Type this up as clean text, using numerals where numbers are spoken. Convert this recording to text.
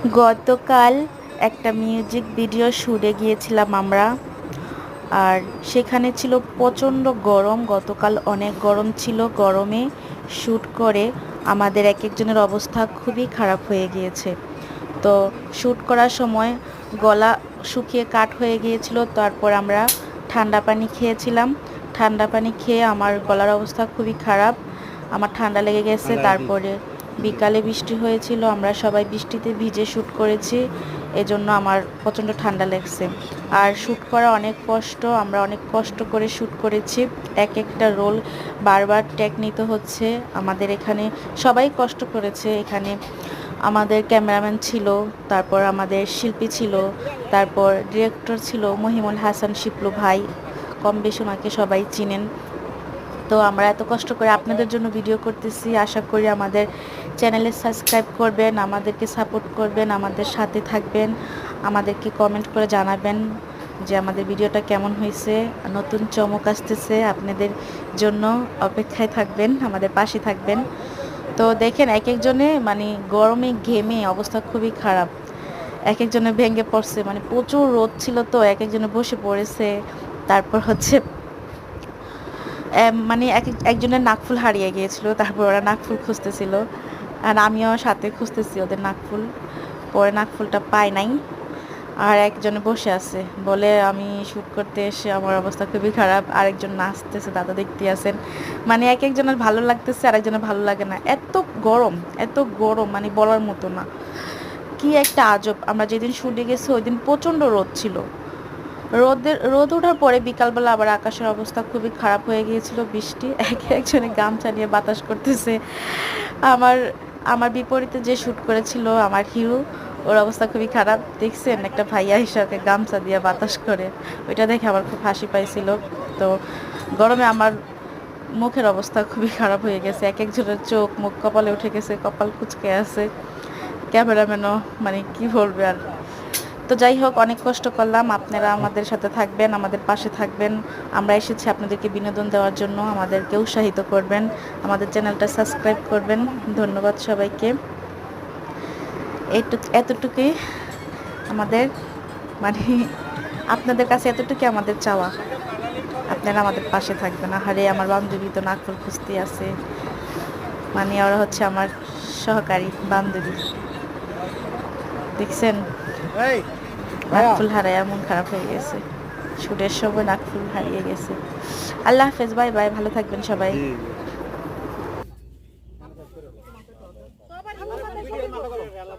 গতকাল একটা music video শুটে গিয়েছিলাম আমরা। আর সেখানে ছিল প্রচণ্ড গরম, গতকাল অনেক গরম ছিল। গরমে শ্যুট করে আমাদের এক একজনের অবস্থা খুবই খারাপ হয়ে গিয়েছে। তো শ্যুট করার সময় গলা শুকিয়ে কাঠ হয়ে গিয়েছিল। তারপর আমরা ঠান্ডা পানি খেয়েছিলাম। ঠান্ডা পানি খেয়ে আমার গলার অবস্থা খুবই খারাপ, আমার ঠান্ডা লেগে গেছে। তারপরে বিকালে বৃষ্টি হয়েছিল, আমরা সবাই বৃষ্টিতে ভিজে শ্যুট করেছি, এজন্য আমার প্রচণ্ড ঠান্ডা লেগেছে। আর শ্যুট করা অনেক কষ্ট, আমরা অনেক কষ্ট করে শ্যুট করেছি। এক একটা রোল বারবার টেক নিতে হচ্ছে। আমাদের এখানে সবাই কষ্ট করেছে। এখানে আমাদের ক্যামেরাম্যান ছিল, তারপর আমাদের শিল্পী ছিল, তারপর ডিরেক্টর ছিল মহিমুল হাসান শিপলু ভাই, কম বেশি ওনাকে সবাই চিনেন। তো আমরা এত কষ্ট করে আপনাদের জন্য ভিডিও করতেছি, আশা করি আমাদের চ্যানেলে সাবস্ক্রাইব করবেন, আমাদেরকে সাপোর্ট করবেন, আমাদের সাথে থাকবেন, আমাদেরকে কমেন্ট করে জানাবেন যে আমাদের ভিডিওটা কেমন হয়েছে। নতুন চমক আসতেছে, আপনাদের জন্য অপেক্ষায় থাকবেন, আমাদের পাশে থাকবেন। তো দেখেন এক একজনে মানে গরমে ঘেমে অবস্থা খুবই খারাপ, এক একজনে ভেঙে পড়ছে, মানে প্রচুর রোদ ছিল তো এক একজনে বসে পড়েছে। তারপর হচ্ছে মানে একজনের নাকফুল হারিয়ে গিয়েছিল, তারপর ওরা নাকফুল খুঁজতেছিল, আর আমিও সাথে খুঁজতেছি ওদের নাকফুল। পরে নাকফুলটা পাই নাই। আর একজনে বসে আছে, বলে আমি শ্যুট করতে এসে আমার অবস্থা খুবই খারাপ। আরেকজন নাচতেছে, দাদা দেখতে আছেন। মানে এক একজনের ভালো লাগতেছে, আরেকজনের ভালো লাগে না। এত গরম, এত গরম, মানে বলার মতো না। কি একটা আজব। আমরা যেদিন শুটে গেছি ওই দিন প্রচণ্ড রোদ ছিল। রোদ ওঠার পরে বিকালবেলা আবার আকাশের অবস্থা খুবই খারাপ হয়ে গিয়েছিল, বৃষ্টি। একজনে গামছা নিয়ে বাতাস করতেছে। আমার আমার বিপরীতে যে শ্যুট করেছিল আমার হিরো, ওর অবস্থা খুবই খারাপ। দেখছেন একটা ভাইয়া হিসাবে গামছা দিয়ে বাতাস করে, ওইটা দেখে আমার খুব হাসি পাইছিল। তো গরমে আমার মুখের অবস্থা খুবই খারাপ হয়ে গেছে, এক একজনের চোখ মুখ কপালে উঠে গেছে, কপাল কুঁচকে আছে। ক্যামেরাম্যানও মানে কি বলবে আর। তো যাই হোক, অনেক কষ্ট করলাম। আপনারা আমাদের সাথে থাকবেন, আমাদের পাশে থাকবেন। আমরা এসেছি আপনাদেরকে বিনোদন দেওয়ার জন্য, আমাদেরকে উৎসাহিত করবেন, আমাদের চ্যানেলটা সাবস্ক্রাইব করবেন। ধন্যবাদ সবাইকে। এতটুকুই আমাদের মানে আপনাদের কাছে এতটুকুই আমাদের চাওয়া, আপনারা আমাদের পাশে থাকবেন। আহারে আমার বান্ধবী তো নাকফুল খুঁজতে আছে, মানে ওরা হচ্ছে আমার সহকারী বান্ধবী। দেখছেন নাকফুল হারায় এমন খারাপ হয়ে গেছে, শুটের সময় নাকফুল হারিয়ে গেছে। আল্লাহ হাফেজ, বাই বাই, ভালো থাকবেন সবাই।